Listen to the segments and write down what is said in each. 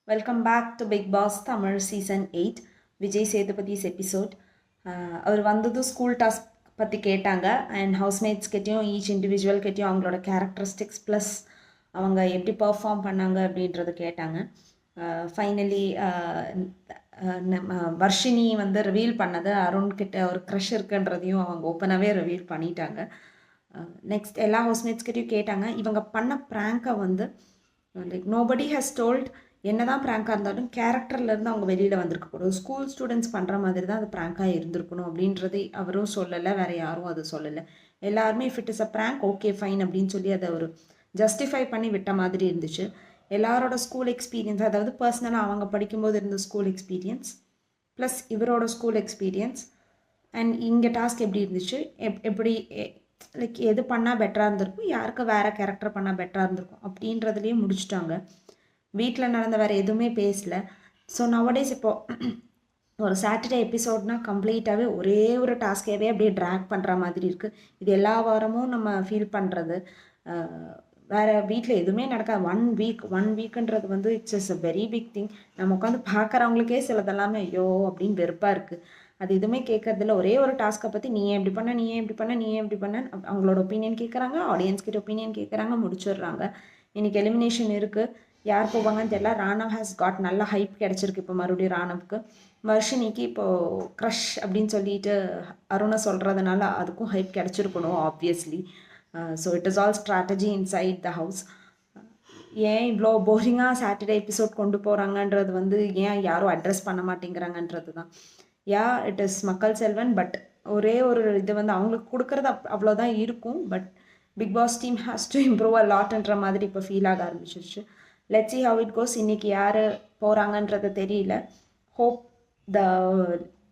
Welcome back to Bigg Boss Tamil season 8 Vijay Sethupathi's episode. அவர் வந்ததும் school task பற்றி கேட்டாங்க அண்ட் ஹவுஸ்மேட்ஸ் கிட்டேயும் ஈச் இண்டிவிஜுவல் கிட்டேயும் அவங்களோட கேரக்டரிஸ்டிக்ஸ் ப்ளஸ் அவங்க எப்படி பர்ஃபார்ம் பண்ணாங்க அப்படின்றத கேட்டாங்க. ஃபைனலி வர்ஷினி வந்து ரிவீல் பண்ணது அருண்கிட்ட ஒரு க்ரஷ் இருக்குன்றதையும் அவங்க ஓப்பனாகவே ரிவீல் பண்ணிட்டாங்க. நெக்ஸ்ட் எல்லா ஹவுஸ்மேட்ஸ்கிட்டையும் கேட்டாங்க, இவங்க பண்ண ப்ராங்கை வந்து லைக் நோபடி ஹேஸ் டோல்ட் என்னதான் ப்ராங்காக இருந்தாலும் கேரக்டர்லேருந்து அவங்க வெளியில் வந்திருக்கக்கூடாது. ஸ்கூல் ஸ்டூடெண்ட்ஸ் பண்ணுற மாதிரி தான் அது ப்ராங்காக இருந்திருக்கணும் அப்படின்றதை அவரும் சொல்லலை, வேறு யாரும் அது சொல்லலை. எல்லாருமே if it is a prank okay fine அப்படின்னு சொல்லி அதை ஒரு ஜஸ்டிஃபை பண்ணி விட்ட மாதிரி இருந்துச்சு. எல்லாரோட ஸ்கூல் எக்ஸ்பீரியன்ஸ், அதாவது பர்சனலாக அவங்க படிக்கும்போது இருந்த ஸ்கூல் எக்ஸ்பீரியன்ஸ் ப்ளஸ் இவரோட ஸ்கூல் எக்ஸ்பீரியன்ஸ் அண்ட் இங்கே டாஸ்க் எப்படி இருந்துச்சு, எப்படி லைக் எது பண்ணால் பெட்டராக இருந்திருக்கும், யாருக்கு வேறு கேரக்டர் பண்ணால் பெட்டராக இருந்திருக்கும் அப்படின்றதுலேயே முடிச்சுட்டாங்க. வீட்டில் நடந்த வேறு எதுவுமே பேசலை. ஸோ நவடேஸ் இப்போது ஒரு சாட்டர்டே எபிசோட்னால் கம்ப்ளீட்டாகவே ஒரே ஒரு டாஸ்கேவே அப்படியே ட்ராக் பண்ணுற மாதிரி இருக்குது. இது எல்லா வாரமும் நம்ம ஃபீல் பண்ணுறது. வேறு வீட்டில் எதுவுமே நடக்காது. ஒன் வீக்குன்றது வந்து it's is a very big thing. நம்ம உட்காந்து பார்க்குறவங்களுக்கே சிலதெல்லாமே ஐயோ அப்படின்னு வெறுப்பாக இருக்குது. அது எதுவுமே கேட்கறதில்ல. ஒரே ஒரு டாஸ்க்கை பற்றி நீ ஏன் இப்படி பண்ண, நீ ஏன் இப்படி பண்ண, நீ ஏன் இப்படி பண்ண, அவங்களோட ஒப்பீனியன் கேட்குறாங்க, ஆடியன்ஸ் கிட்ட ஒப்பீனியன் கேட்குறாங்க, முடிச்சிடுறாங்க. இன்றைக்கி எலிமினேஷன் இருக்குது. யார் போவாங்கன்னு தெரியல. ராணவ் ஹேஸ் காட் நல்ல ஹைப் கிடச்சிருக்கு இப்போ மறுபடியும் ராணவுக்கு. வர்ஷினிக்கு இப்போது க்ரஷ் அப்படின்னு சொல்லிட்டு அருணை சொல்கிறதுனால அதுக்கும் ஹைப் கிடச்சிருக்கணும் obviously. So it is all strategy inside the house. ஏன் இவ்வளோ போரிங்காக சாட்டர்டே எபிசோட் கொண்டு போகிறாங்கன்றது வந்து ஏன் யாரும் அட்ரஸ் பண்ண மாட்டேங்கிறாங்கன்றது தான். இட் இஸ் மக்கள் செல்வன், பட் ஒரே ஒரு இது வந்து அவங்களுக்கு கொடுக்குறது அவ்வளோதான் இருக்கும். But Bigg Boss team has to improve a லாட்ன்ற மாதிரி இப்போ ஃபீல் ஆக ஆரம்பிச்சிருச்சு. Let's see how it goes. இன்றைக்கி யார் போகிறாங்கன்றது தெரியல. ஹோப் த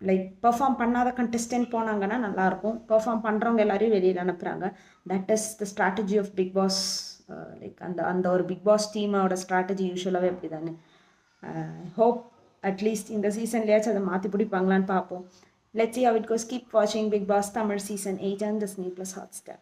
லைக் பெர்ஃபார்ம் பண்ணாத கண்டெஸ்டன்ட் போனாங்கன்னா நல்லாயிருக்கும். பெர்ஃபார்ம் பண்ணுறவங்க எல்லாரையும் வெளியில் அனுப்புகிறாங்க. That is the strategy of Bigg Boss. Like அந்த ஒரு பிக் பாஸ் டீமோட ஸ்ட்ராட்டஜி யூஸ்வலாகவே அப்படி தானே. ஹோப் அட்லீஸ்ட் இந்த சீசன்லேயாச்சும் அதை மாற்றி பிடிப்பாங்களான்னு பார்ப்போம். Let's see how it goes. Keep வாட்சிங் Bigg Boss Tamil season 8 and Disney+ Hotstar.